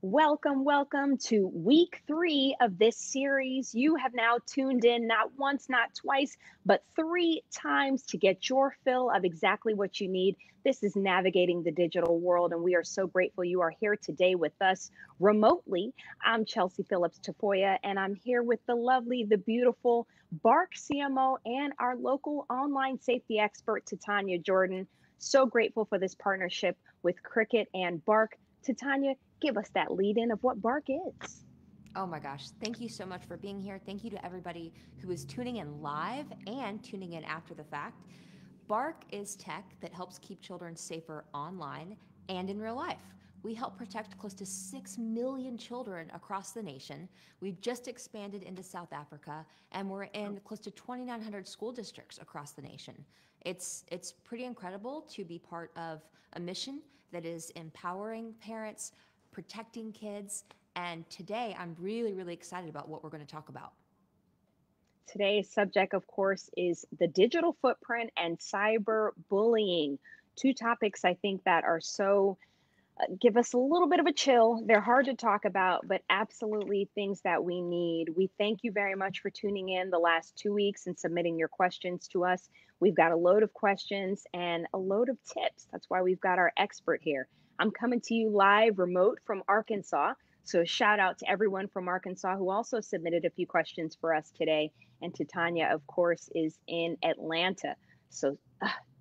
Welcome, welcome to week 3 of this series. You have now tuned in not once, not twice, but 3 times to get your fill of exactly what you need. This is Navigating the Digital World, and we are so grateful you are here today with us remotely. I'm Chelsea Phillips Tafoya, and I'm here with the lovely, the beautiful Bark CMO and our local online safety expert, Titania Jordan. So grateful for this partnership with Cricket and Bark. Titania, give us that lead in of what Bark is. Oh my gosh, thank you so much for being here. Thank you to everybody who is tuning in live and tuning in after the fact. Bark is tech that helps keep children safer online and in real life. We help protect close to 6 million children across the nation. We've just expanded into South Africa, and we're in close to 2,900 school districts across the nation. It's pretty incredible to be part of a mission that is empowering parents, protecting kids, and today I'm really, really excited about what we're going to talk about. Today's subject, of course, is the digital footprint and cyberbullying. Two topics I think that are so give us a little bit of a chill. They're hard to talk about, but absolutely things that we need. We thank you very much for tuning in the last 2 weeks and submitting your questions to us. We've got a load of questions and a load of tips. That's why we've got our expert here. I'm coming to you live remote from Arkansas. So, a shout out to everyone from Arkansas who also submitted a few questions for us today. And Titania, of course, is in Atlanta. So,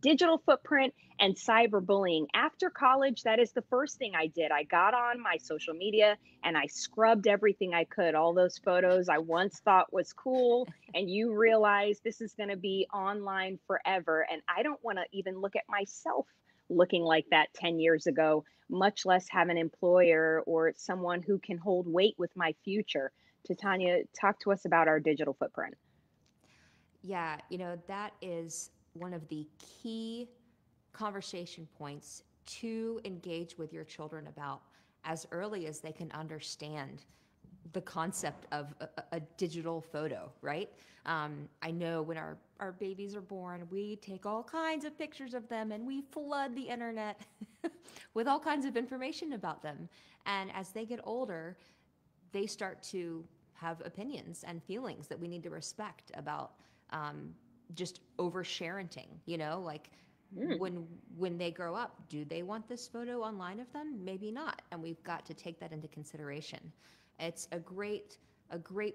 digital footprint and cyberbullying. After college, that is the first thing I did. I got on my social media and I scrubbed everything I could, all those photos I once thought was cool. And you realize this is going to be online forever. And I don't want to even look at myself looking like that 10 years ago, much less have an employer or someone who can hold weight with my future. Titania, talk to us about our digital footprint. Yeah, that is one of the key conversation points to engage with your children about as early as they can understand the concept of a digital photo, right? I know when our babies are born, we take all kinds of pictures of them and we flood the internet with all kinds of information about them. And as they get older, they start to have opinions and feelings that we need to respect about just oversharing. Like Mm. when they grow up, do they want this photo online of them? Maybe not, and we've got to take that into consideration. It's a great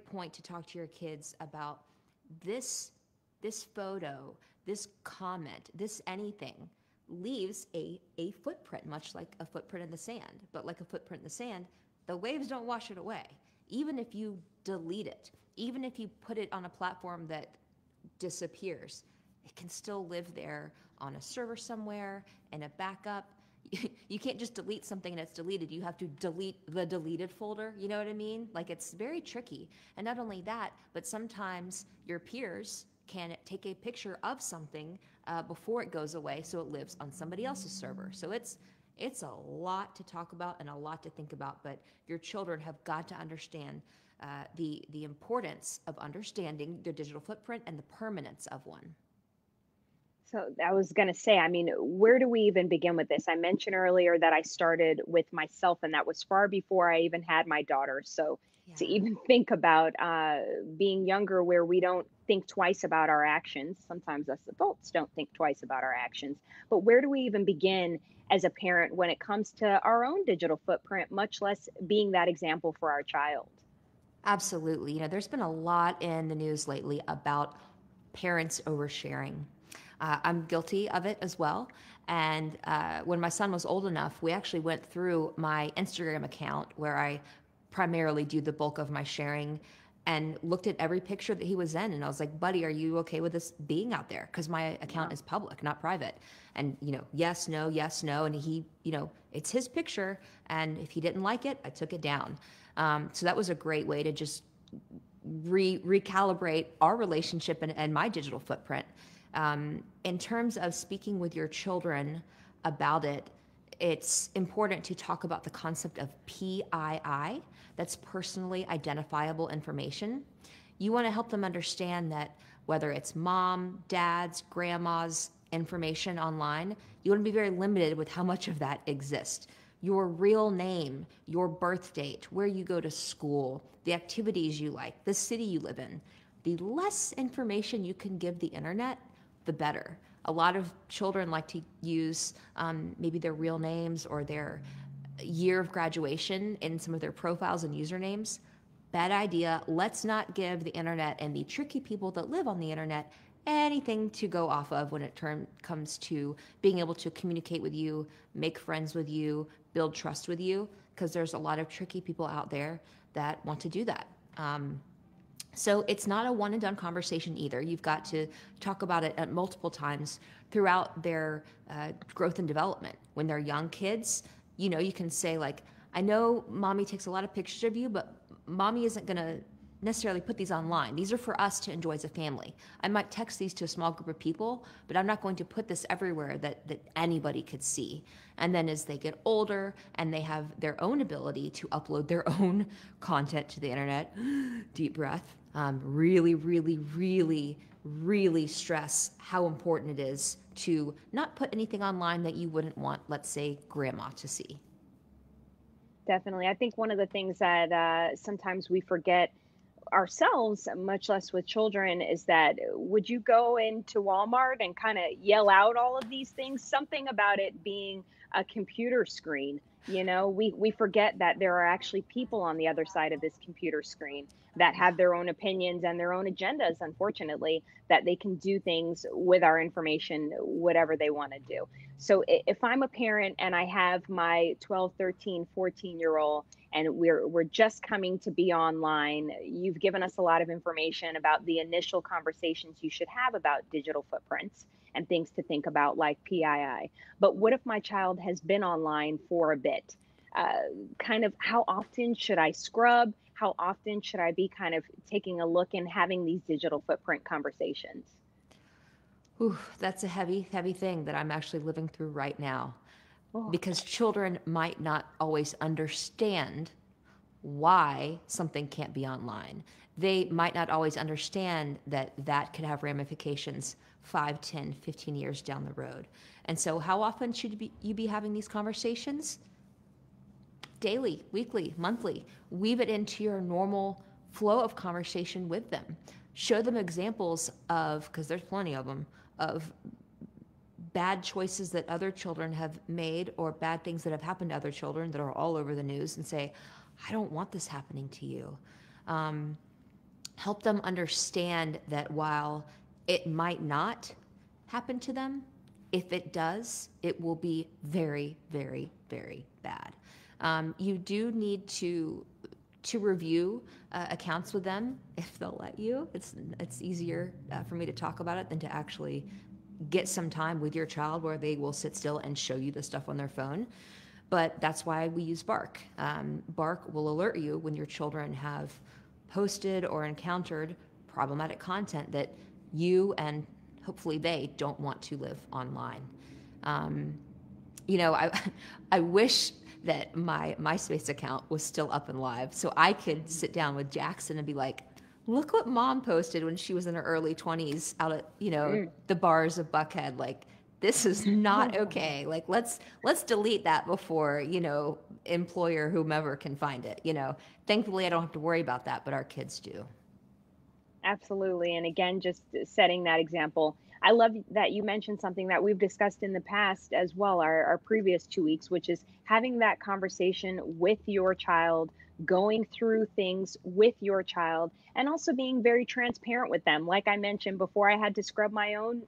point to talk to your kids about this photo, this comment, this anything leaves a footprint, much like a footprint in the sand. But like a footprint in the sand, the waves don't wash it away. Even if you delete it, even if you put it on a platform that disappears, it can still live there on a server somewhere in a backup. You can't just delete something and it's deleted. You have to delete the deleted folder. You know what I mean? Like, it's very tricky. And not only that, but sometimes your peers can take a picture of something before it goes away, so it lives on somebody else's server. So it's a lot to talk about and a lot to think about. But your children have got to understand the importance of understanding their digital footprint and the permanence of one. So I was going to say, I mean, where do we even begin with this? I mentioned earlier that I started with myself, and that was far before I even had my daughter. So to Yeah. even think about being younger, where we don't think twice about our actions, sometimes us adults don't think twice about our actions. But where do we even begin as a parent when it comes to our own digital footprint, much less being that example for our child? Absolutely. There's been a lot in the news lately about parents oversharing. I'm guilty of it as well. And when my son was old enough, we actually went through my Instagram account where I primarily do the bulk of my sharing and looked at every picture that he was in. And I was like, buddy, are you okay with this being out there? Because my account Wow. is public, not private. And, yes, no, yes, no. And he, it's his picture. And if he didn't like it, I took it down. So that was a great way to just recalibrate our relationship and my digital footprint. In terms of speaking with your children about it, it's important to talk about the concept of PII, that's personally identifiable information. You want to help them understand that whether it's mom, dad's, grandma's information online, you want to be very limited with how much of that exists. your real name, your birth date, where you go to school, the activities you like, the city you live in. The less information you can give the internet, the better. A lot of children like to use maybe their real names or their year of graduation in some of their profiles and usernames. Bad idea. Let's not give the internet and the tricky people that live on the internet anything to go off of when it comes to being able to communicate with you, make friends with you, build trust with you, because there's a lot of tricky people out there that want to do that. So it's not a one and done conversation either. You've got to talk about it at multiple times throughout their growth and development. When they're young kids, you know, you can say like, I know mommy takes a lot of pictures of you, but mommy isn't going to necessarily put these online. These are for us to enjoy as a family. I might text these to a small group of people, but I'm not going to put this everywhere that anybody could see. And then as they get older and they have their own ability to upload their own content to the internet, deep breath, really, really, really, really stress how important it is to not put anything online that you wouldn't want, let's say, grandma to see. Definitely. I think one of the things that sometimes we forget ourselves, much less with children, is that would you go into Walmart and kind of yell out all of these things? Something about it being a computer screen. You know, we forget that there are actually people on the other side of this computer screen that have their own opinions and their own agendas, unfortunately, that they can do things with our information, whatever they want to do. So if I'm a parent and I have my 12, 13, 14-year old and we're just coming to be online, you've given us a lot of information about the initial conversations you should have about digital footprints and things to think about like PII. But what if my child has been online for a bit? Kind of how often should I scrub? How often should I be kind of taking a look and having these digital footprint conversations? Ooh, that's a heavy, heavy thing that I'm actually living through right now Oh, because children might not always understand why something can't be online. They might not always understand that that could have ramifications 5, 10, 15 years down the road. And so, how often should you be having these conversations? Daily, weekly, monthly. Weave it into your normal flow of conversation with them. Show them examples of, because there's plenty of them, of bad choices that other children have made or bad things that have happened to other children that are all over the news, and say, I don't want this happening to you. Help them understand that while it might not happen to them, if it does, it will be very, very, very bad. You do need to review accounts with them if they'll let you. It's easier for me to talk about it than to actually get some time with your child where they will sit still and show you the stuff on their phone. But that's why we use Bark. Bark will alert you when your children have posted or encountered problematic content that you and hopefully they don't want to live online. You know, I wish that my MySpace account was still up and live so I could sit down with Jackson and be like, look what mom posted when she was in her early 20s out at, you know, mm. the bars of Buckhead. Like, this is not okay. Like, let's delete that before, you know, employer, whomever can find it, you know. Thankfully, I don't have to worry about that, but our kids do. Absolutely. And again, just setting that example. I love that you mentioned something that we've discussed in the past as well, our previous 2 weeks, which is having that conversation with your child, going through things with your child, and also being very transparent with them. Like I mentioned before, I had to scrub my own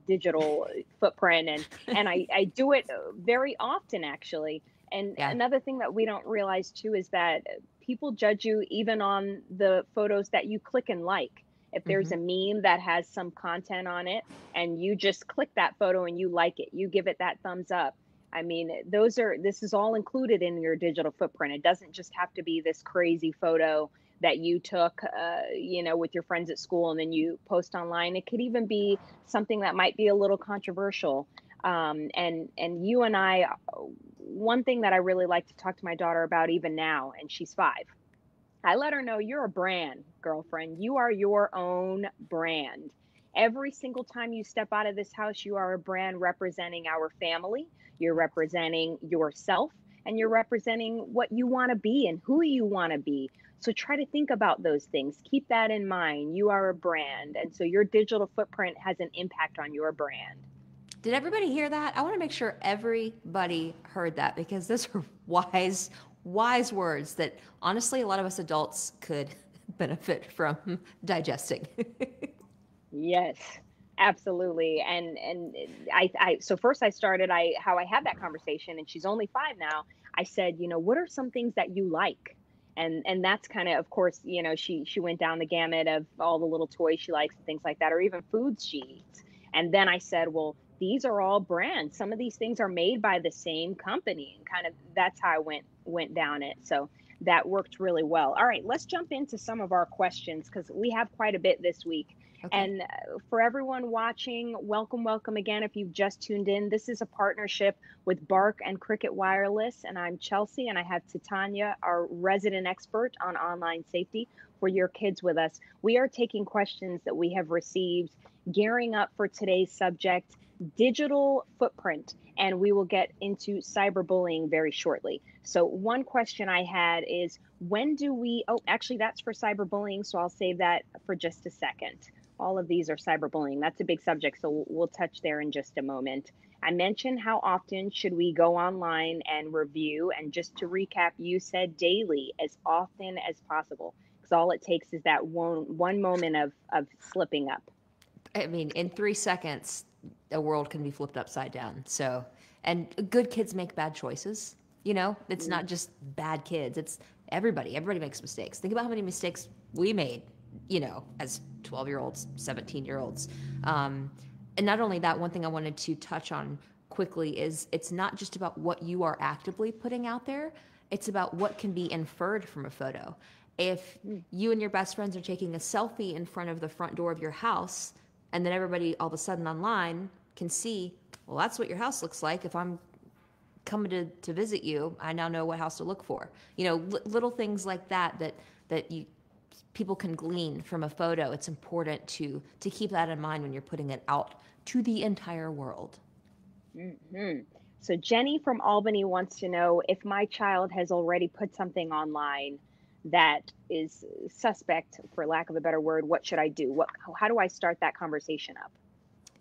digital footprint, and I do it very often, actually. And Yeah. another thing that we don't realize too is that people judge you even on the photos that you click and like. If there's Hmm. a meme that has some content on it and you just click that photo and you like it, you give it that thumbs up. I mean, this is all included in your digital footprint. It doesn't just have to be this crazy photo that you took, you know, with your friends at school and then you post online. It could even be something that might be a little controversial. And you and I, one thing that I really like to talk to my daughter about even now, and she's 5, I let her know you're a brand, girlfriend. You are your own brand. Every single time you step out of this house, you are a brand representing our family. You're representing yourself. and you're representing what you want to be and who you want to be. So try to think about those things. Keep that in mind. You are a brand, and so your digital footprint has an impact on your brand. Did everybody hear that? I want to make sure everybody heard that because those are wise, wise words that honestly a lot of us adults could benefit from digesting. Yes, absolutely. And I so first I started I how I had that conversation, and she's only 5 now. I said, what are some things that you like? And that's kind of course, she went down the gamut of all the little toys she likes and things like that, or even foods she eats. And then I said, well, these are all brands. Some of these things are made by the same company, and kind of that's how I went down it. So that worked really well. All right, let's jump into some of our questions because we have quite a bit this week. Okay. And for everyone watching, welcome, welcome again. If you've just tuned in, this is a partnership with Bark and Cricket Wireless. And I'm Chelsea, and I have Titania, our resident expert on online safety for your kids with us. We are taking questions that we have received, gearing up for today's subject, digital footprint. And we will get into cyberbullying very shortly. So, one question I had is when do we, oh, actually, that's for cyberbullying. So I'll save that for just a second. All of these are cyberbullying. That's a big subject, so we'll touch there in just a moment. I mentioned how often should we go online and review, and just to recap, you said daily, as often as possible, because all it takes is that one moment of slipping up. I mean, in 3 seconds, a world can be flipped upside down. So, and good kids make bad choices. It's Mm. not just bad kids. It's everybody. Everybody makes mistakes. Think about how many mistakes we made, as 12-year-olds, 17-year-olds. And not only that, one thing I wanted to touch on quickly is it's not just about what you are actively putting out there. It's about what can be inferred from a photo. If Mm. you and your best friends are taking a selfie in front of the front door of your house, and then everybody all of a sudden online can see, well, that's what your house looks like. If I'm coming to visit you, I now know what house to look for. Little things like that you people can glean from a photo. It's important to keep that in mind when you're putting it out to the entire world. Hmm. So Jenny from Albany wants to know if my child has already put something online that is suspect, for lack of a better word. What should I do? How do I start that conversation up?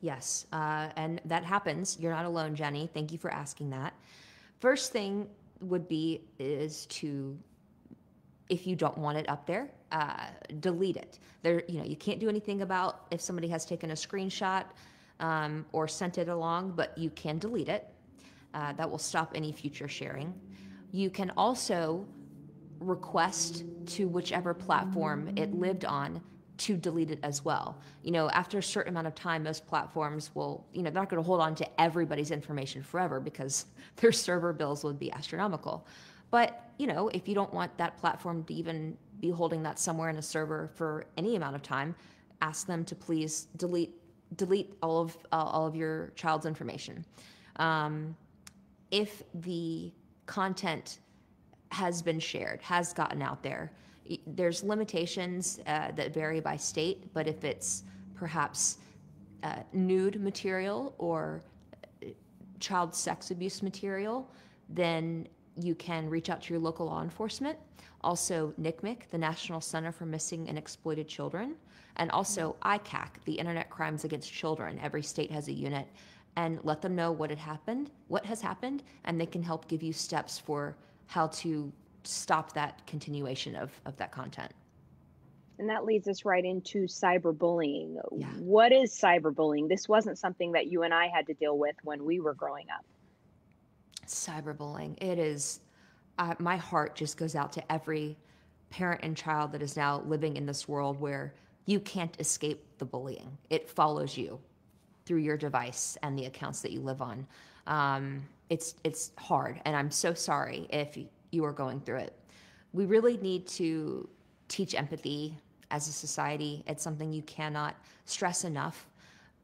Yes, and that happens. You're not alone, Jenny. Thank you for asking that. First thing would be is to, if you don't want it up there, delete it. You can't do anything about if somebody has taken a screenshot or sent it along, but you can delete it. That will stop any future sharing. You can also request to whichever platform it lived on to delete it as well. After a certain amount of time, most platforms will, they're not going to hold on to everybody's information forever because their server bills would be astronomical. But, if you don't want that platform to even be holding that somewhere in a server for any amount of time, ask them to please delete all of your child's information. If the content has been shared, has gotten out there, there's limitations that vary by state, but if it's perhaps nude material or child sex abuse material, then you can reach out to your local law enforcement. Also, NCMEC, the National Center for Missing and Exploited Children, and also ICAC, the Internet Crimes Against Children. Every state has a unit, and let them know what has happened, and they can help give you steps for how to stop that continuation of that content. And that leads us right into cyberbullying. Yeah. What is cyberbullying? This wasn't something that you and I had to deal with when we were growing up. Cyberbullying. It is, my heart just goes out to every parent and child that is now living in this world where you can't escape the bullying. It follows you through your device and the accounts that you live on. It's hard, and I'm so sorry if you are going through it. We really need to teach empathy as a society. It's something you cannot stress enough.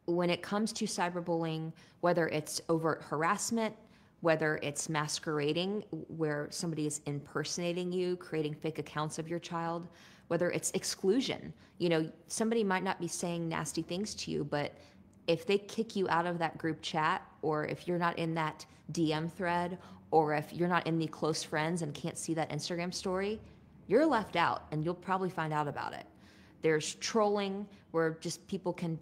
When it comes to cyberbullying, whether it's overt harassment, whether it's masquerading, where somebody is impersonating you, creating fake accounts of your child, whether it's exclusion. Somebody might not be saying nasty things to you, but if they kick you out of that group chat, or if you're not in that DM thread, or if you're not in the close friends and can't see that Instagram story, you're left out and you'll probably find out about it. There's trolling where just people can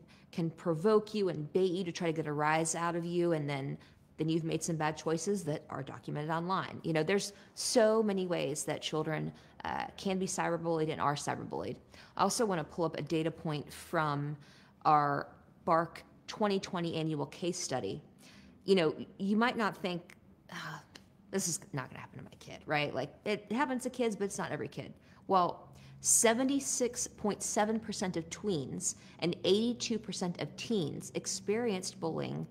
provoke you and bait you to try to get a rise out of you, and then you've made some bad choices that are documented online. You know, there's so many ways that children can be cyberbullied and are cyberbullied. I also want to pull up a data point from our BARC 2020 annual case study. You know, you might not think, "Ah, this is not going to happen to my kid," right? Like, it happens to kids, but it's not every kid. Well, 76.7% of tweens and 82% of teens experienced bullying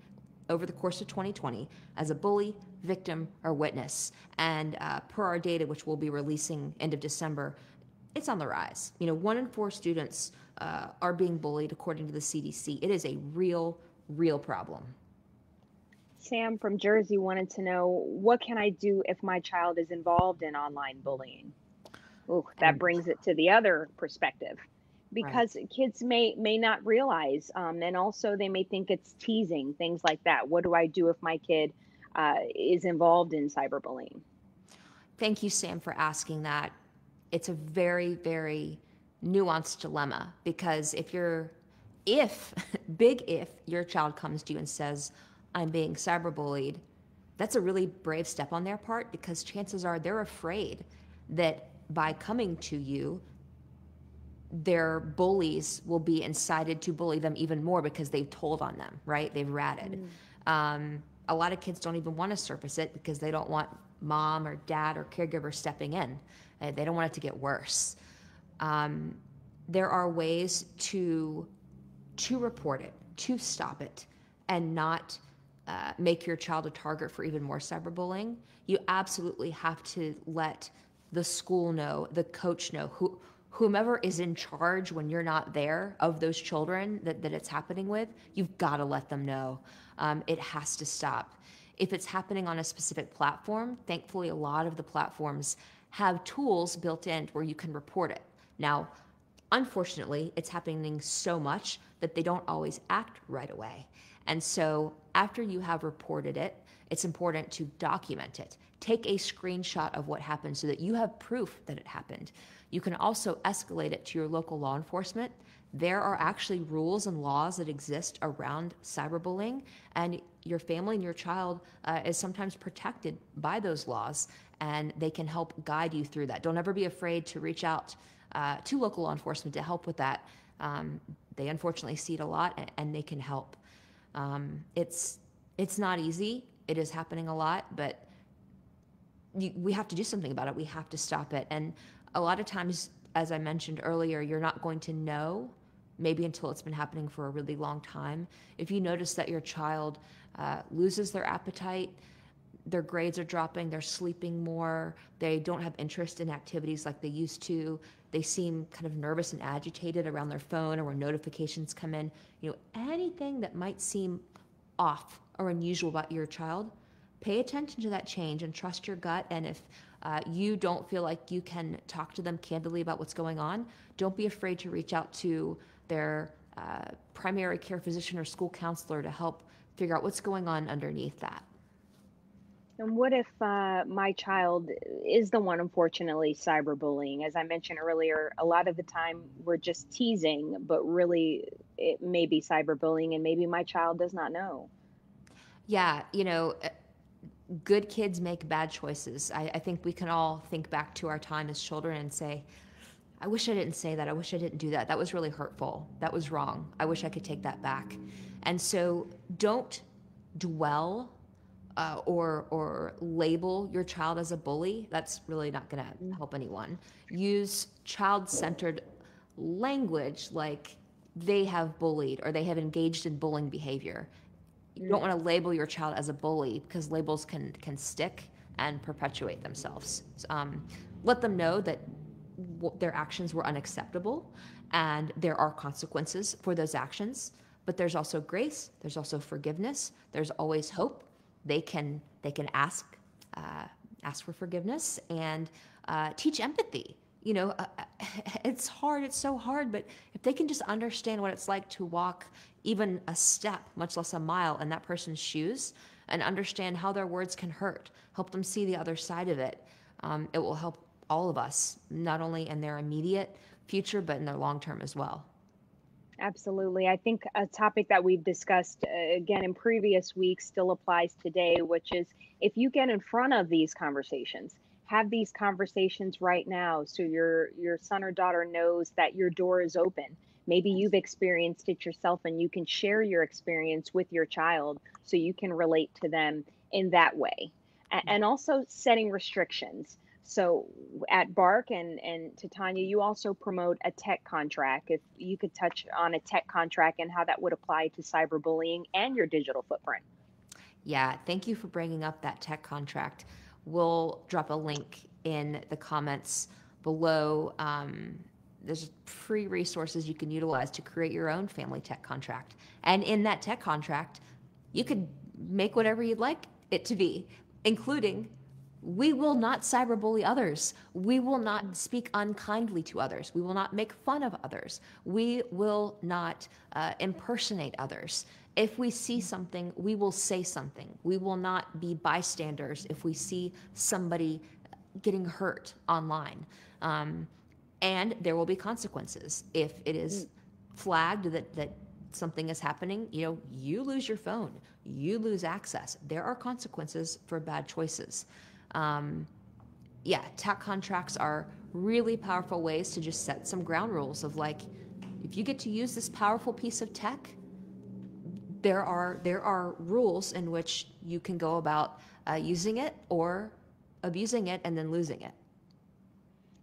over the course of 2020 as a bully, victim, or witness. And per our data, which we'll be releasing end of December, it's on the rise. You know, 1 in 4 students are being bullied according to the CDC. It is a real problem. Sam from Jersey wanted to know, what can I do if my child is involved in online bullying? Ooh, that And brings it to the other perspective, right. because kids may not realize, and also they may think it's teasing, things like that. What do I do if my kid is involved in cyberbullying? Thank you, Sam, for asking that. It's a very nuanced dilemma, because if, big if, your child comes to you and says, I'm being cyberbullied, that's a really brave step on their part, because chances are they're afraid that by coming to you, their bullies will be incited to bully them even more because they've told on them, right? They've ratted. Mm. A lot of kids don't even want to surface it because they don't want mom or dad or caregiver stepping in. They don't want it to get worse. Um, there are ways to report it, to stop it, and not make your child a target for even more cyberbullying. You absolutely have to let the school know, the coach know, whomever is in charge when you're not there of those children that it's happening with. You've got to let them know. It has to stop. If it's happening on a specific platform, thankfully a lot of the platforms have tools built in where you can report it. Now, unfortunately, it's happening so much that they don't always act right away. And so after you have reported it, it's important to document it. Take a screenshot of what happened so that you have proof that it happened. You can also escalate it to your local law enforcement. There are actually rules and laws that exist around cyberbullying, and your family and your child is sometimes protected by those laws, and they can help guide you through that. Don't ever be afraid to reach out to local law enforcement to help with that. They unfortunately see it a lot, and they can help. It's not easy. It is happening a lot, but we have to do something about it. We have to stop it. And a lot of times, as I mentioned earlier, you're not going to know maybe until it's been happening for a really long time. If you notice that your child loses their appetite, their grades are dropping, they're sleeping more, they don't have interest in activities like they used to, they seem kind of nervous and agitated around their phone or when notifications come in, you know, anything that might seem off or unusual about your child, pay attention to that change and trust your gut. And if you don't feel like you can talk to them candidly about what's going on, don't be afraid to reach out to their primary care physician or school counselor to help figure out what's going on underneath that. And what if my child is the one, unfortunately, cyberbullying? As I mentioned earlier, a lot of the time we're just teasing, but really it may be cyberbullying, and maybe my child does not know. Yeah, you know, good kids make bad choices. I think we can all think back to our time as children and say, I wish I didn't say that. I wish I didn't do that. That was really hurtful. That was wrong. I wish I could take that back. And so don't dwell or label your child as a bully. That's really not going to Mm. help anyone. Use child-centered language like they have bullied or they have engaged in bullying behavior. You don't Mm. want to label your child as a bully because labels can stick and perpetuate themselves. Let them know that their actions were unacceptable and there are consequences for those actions, but there's also grace, there's also forgiveness, there's always hope. They can ask for forgiveness and teach empathy. You know, it's hard, it's so hard, but if they can just understand what it's like to walk even a step, much less a mile, in that person's shoes, and understand how their words can hurt, help them see the other side of it. It will help all of us, not only in their immediate future, but in their long term as well. Absolutely. I think a topic that we've discussed again in previous weeks still applies today, which is if you get in front of these conversations, have these conversations right now so your son or daughter knows that your door is open. Maybe you've experienced it yourself and you can share your experience with your child so you can relate to them in that way. And also setting restrictions. So at Bark and to Tanya, you also promote a tech contract. If you could touch on a tech contract and how that would apply to cyberbullying and your digital footprint. Yeah, thank you for bringing up that tech contract. We'll drop a link in the comments below. There's free resources you can utilize to create your own family tech contract. And in that tech contract, you could make whatever you'd like it to be, including we will not cyberbully others. We will not speak unkindly to others. We will not make fun of others. We will not impersonate others. If we see something, we will say something. We will not be bystanders if we see somebody getting hurt online. And there will be consequences. If it is flagged that something is happening, you lose your phone, you lose access. There are consequences for bad choices. Tech contracts are really powerful ways to just set some ground rules of like, if you get to use this powerful piece of tech, there are rules in which you can go about using it or abusing it and then losing it.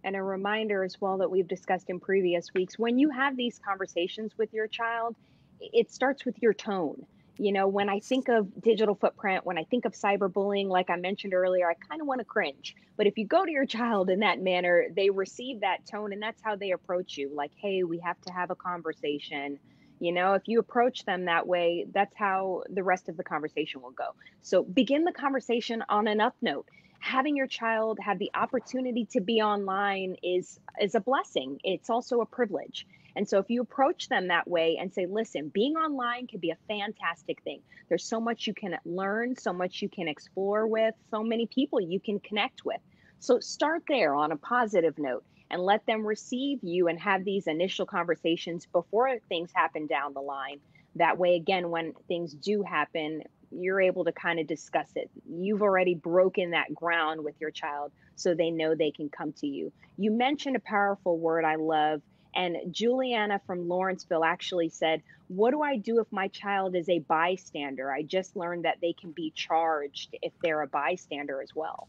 And a reminder as well that we've discussed in previous weeks, when you have these conversations with your child, it starts with your tone. When I think of digital footprint, when I think of cyberbullying, like I mentioned earlier, I kind of want to cringe. But if you go to your child in that manner, they receive that tone and that's how they approach you. Like, hey, we have to have a conversation. If you approach them that way, that's how the rest of the conversation will go. So begin the conversation on an up note. Having your child have the opportunity to be online is a blessing. It's also a privilege. And so if you approach them that way and say, listen, being online can be a fantastic thing. There's so much you can learn, so much you can explore with, so many people you can connect with. So start there on a positive note and let them receive you and have these initial conversations before things happen down the line. That way, again, when things do happen, you're able to kind of discuss it. You've already broken that ground with your child so they know they can come to you. You mentioned a powerful word I love. And Juliana from Lawrenceville actually said, what do I do if my child is a bystander? I just learned that they can be charged if they're a bystander as well.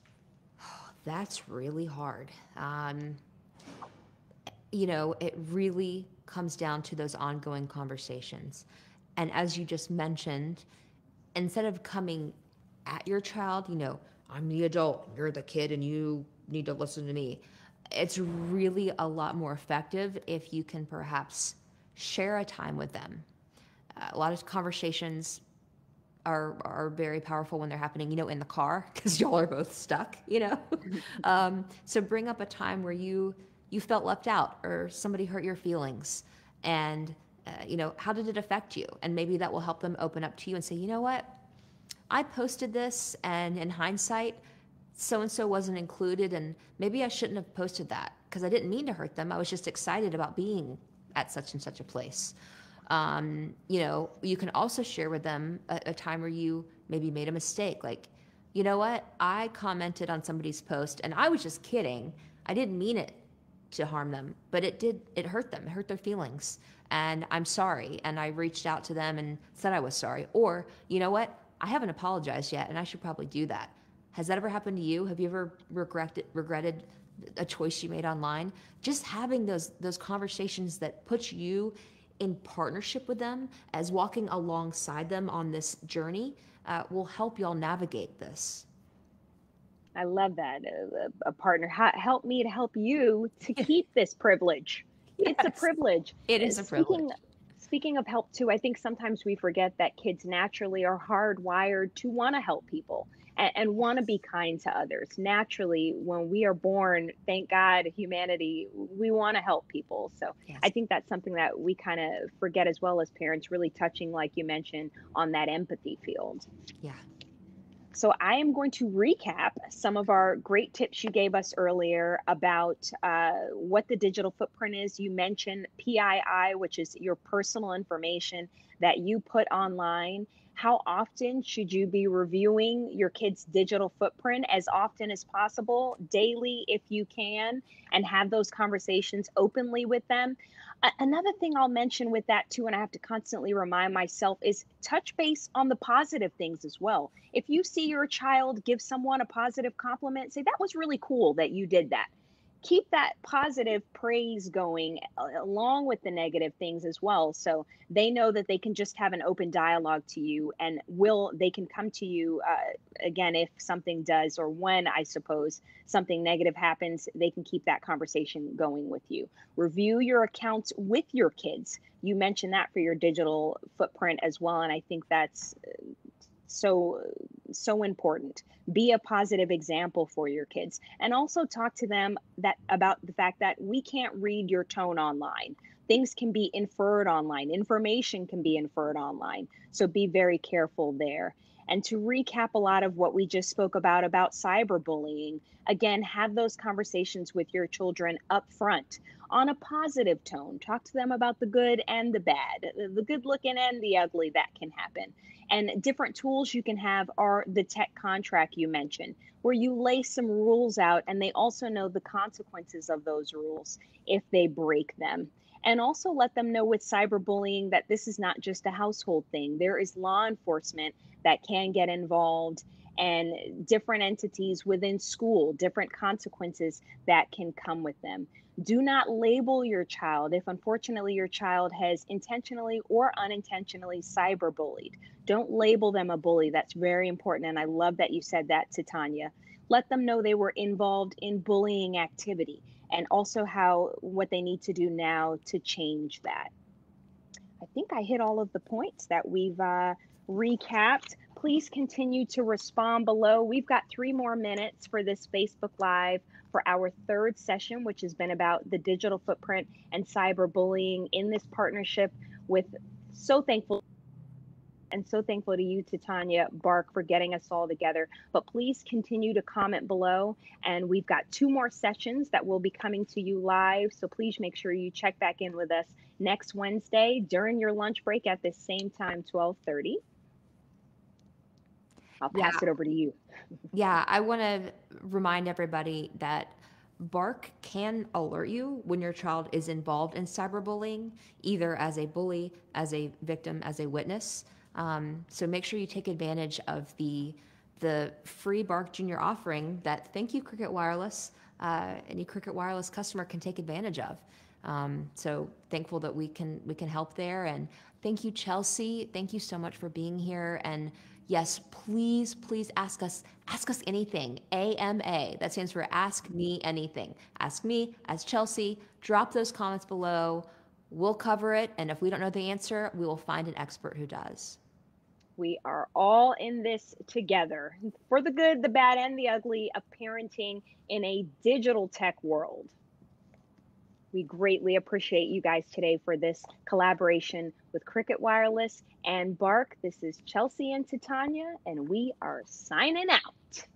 That's really hard. It really comes down to those ongoing conversations. And as you just mentioned, instead of coming at your child, I'm the adult, you're the kid, and you need to listen to me. It's really a lot more effective if you can perhaps share a time with them. A lot of conversations are very powerful when they're happening, in the car, because y'all are both stuck, So bring up a time where you felt left out or somebody hurt your feelings, and how did it affect you? And maybe that will help them open up to you and say, you know what, I posted this, and in hindsight, so-and-so wasn't included, and maybe I shouldn't have posted that because I didn't mean to hurt them. I was just excited about being at such and such a place. You can also share with them a time where you maybe made a mistake. Like, you know what? I commented on somebody's post and I was just kidding. I didn't mean it to harm them, but it hurt them. It hurt their feelings. And I'm sorry. And I reached out to them and said I was sorry. Or, you know what? I haven't apologized yet and I should probably do that. Has that ever happened to you? Have you ever regretted a choice you made online? Just having those conversations that put you in partnership with them as walking alongside them on this journey will help y'all navigate this. I love that. A partner. Help me to help you to keep this privilege. Yes, it's a privilege. It is a privilege. Speaking of help too, I think sometimes we forget that kids naturally are hardwired to want to help people and want to be kind to others. Naturally, when we are born, thank God, humanity, we want to help people. So Yes. I think that's something that we kind of forget as well as parents, really touching, like you mentioned, on that empathy field. Yeah. So I am going to recap some of our great tips you gave us earlier about what the digital footprint is. You mentioned PII, which is your personal information that you put online. How often should you be reviewing your kids' digital footprint? As often as possible, daily if you can, and have those conversations openly with them. Another thing I'll mention with that too, and I have to constantly remind myself, is touch base on the positive things as well. If you see your child give someone a positive compliment, say, that was really cool that you did that. Keep that positive praise going along with the negative things as well. So they know that they can just have an open dialogue to you, and they can come to you again if something does, or when, I suppose, something negative happens, they can keep that conversation going with you. Review your accounts with your kids. You mentioned that for your digital footprint as well. And I think that's so so important. Be a positive example for your kids, and also talk to them that about the fact that we can't read your tone online. Things can be inferred online, information can be inferred online, so be very careful there. And to recap a lot of what we just spoke about cyberbullying, again, have those conversations with your children up front on a positive tone. Talk to them about the good and the bad, the good looking and the ugly that can happen. And different tools you can have are the tech contract you mentioned, where you lay some rules out and they also know the consequences of those rules if they break them. And also let them know with cyberbullying that this is not just a household thing. There is law enforcement that can get involved, and different entities within school, different consequences that can come with them. Do not label your child if unfortunately your child has intentionally or unintentionally cyberbullied. Don't label them a bully. That's very important. And I love that you said that to Tanya. Let them know they were involved in bullying activity, and also how what they need to do now to change that. I think I hit all of the points that we've recapped. Please continue to respond below. We've got 3 more minutes for this Facebook Live for our third session, which has been about the digital footprint and cyberbullying in this partnership with so thankful and so thankful to you, to Tanya Bark, for getting us all together. But please continue to comment below. And we've got 2 more sessions that will be coming to you live. So please make sure you check back in with us next Wednesday during your lunch break at the same time, 12:30. I'll Yeah, pass it over to you. yeah, I want to remind everybody that Bark can alert you when your child is involved in cyberbullying, either as a bully, as a victim, as a witness. So make sure you take advantage of the free Bark Junior offering that, thank you, Cricket Wireless, any Cricket Wireless customer can take advantage of. So thankful that we can help there, and thank you, Chelsea. Thank you so much for being here. And yes, please ask us anything. AMA, that stands for Ask Me Anything. Ask me, ask Chelsea. Drop those comments below. We'll cover it, and if we don't know the answer, we will find an expert who does. We are all in this together for the good, the bad, and the ugly of parenting in a digital tech world. We greatly appreciate you guys today for this collaboration with Cricket Wireless and Bark. This is Chelsea and Titania, and we are signing out.